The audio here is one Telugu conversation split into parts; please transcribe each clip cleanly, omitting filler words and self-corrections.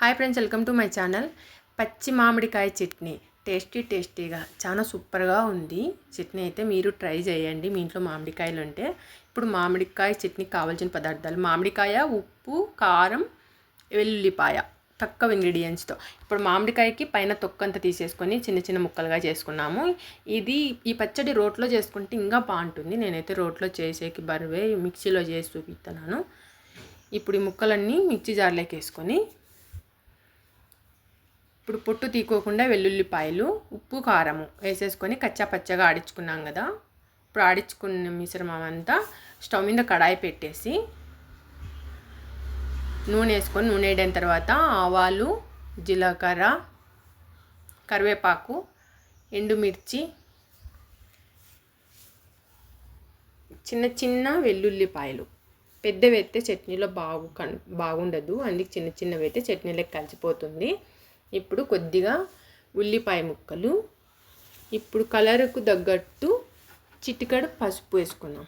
Hi friends, welcome to my channel. పచ్చి మామిడికాయ చట్నీ టేస్టీగా చాలా సూపర్గా ఉంది. చట్నీ అయితే మీరు ట్రై చేయండి మీ ఇంట్లో మామిడికాయలు ఉంటే. ఇప్పుడు మామిడికాయ చట్నీకి కావాల్సిన పదార్థాలు: మామిడికాయ, ఉప్పు, కారం, వెల్లుల్లిపాయ, తక్కువ ఇంగ్రీడియంట్స్తో. ఇప్పుడు మామిడికాయకి పైన తొక్కంతా తీసేసుకొని చిన్న చిన్న ముక్కలుగా చేసుకున్నాము. ఈ పచ్చడి రోట్లో చేసుకుంటే ఇంకా బాగుంటుంది. నేనైతే రోట్లో చేసేకి బరువే మిక్సీలో చేసి చూపిస్తున్నాను. ఇప్పుడు ఈ ముక్కలన్నీ మిక్సీ జార్లోకి వేసుకొని, ఇప్పుడు పొట్టు తీకోకుండా వెల్లుల్లిపాయలు, ఉప్పు, కారము వేసేసుకొని కచ్చా పచ్చగా ఆడించుకున్నాం కదా. ఇప్పుడు ఆడించుకున్న మిశ్రమం అంతా స్టవ్ మీద కడాయి పెట్టేసి నూనె వేసుకొని, నూనె వేయడం తర్వాత ఆవాలు, జీలకర్ర, కరివేపాకు, ఎండుమిర్చి, చిన్న చిన్న వెల్లుల్లిపాయలు. పెద్దవి అయితే చట్నీలో బాగుండదు, అందుకు చిన్న చిన్నవి అయితే చట్నీలోకి కలిసిపోతుంది. ఇప్పుడు కొద్దిగా ఉల్లిపాయ ముక్కలు, ఇప్పుడు కలర్కు తగ్గట్టు చిటికెడు పసుపు వేసుకున్నాం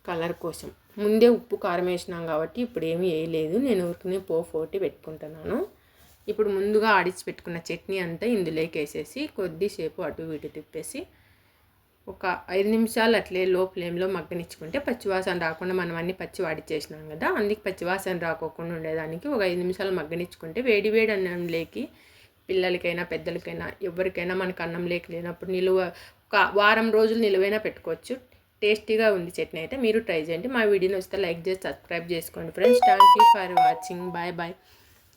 కలర్ కోసం. ముందే ఉప్పు కారం వేసినాం కాబట్టి ఇప్పుడు ఏమీ వేయలేదు, నేను ఊరికనే పోటీ పెట్టుకుంటున్నాను. ఇప్పుడు ముందుగా ఆడిచి పెట్టుకున్న చట్నీ అంతా ఇందులోకి వేసేసి కొద్దిసేపు అటు ఇటు తిప్పేసి ఒక 5 నిమిషాలు అట్లే లో ఫ్లేమ్లో మగ్గనిచ్చుకుంటే పచ్చివాసన రాకుండా, మనం అన్ని పచ్చి వాడిచ్చేసినాం కదా, అందుకు పచ్చివాసన రాకోకుండా ఉండేదానికి ఒక 5 నిమిషాలు మగ్గనిచ్చుకుంటే వేడి అన్నంలోకి పిల్లలకైనా పెద్దలకైనా ఎవరికైనా మనకు అన్నం లేనప్పుడు ఒక వారం రోజులు నిలువైనా పెట్టుకోవచ్చు. టేస్టీగా ఉంది చట్నీ అయితే, మీరు ట్రై చేయండి. మా వీడియోని వస్తే లైక్ చేసి సబ్స్క్రైబ్ చేసుకోండి friends. Thank you for watching. Bye.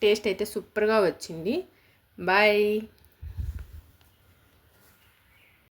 Taste అయితే సూపర్గా వచ్చింది. బాయ్.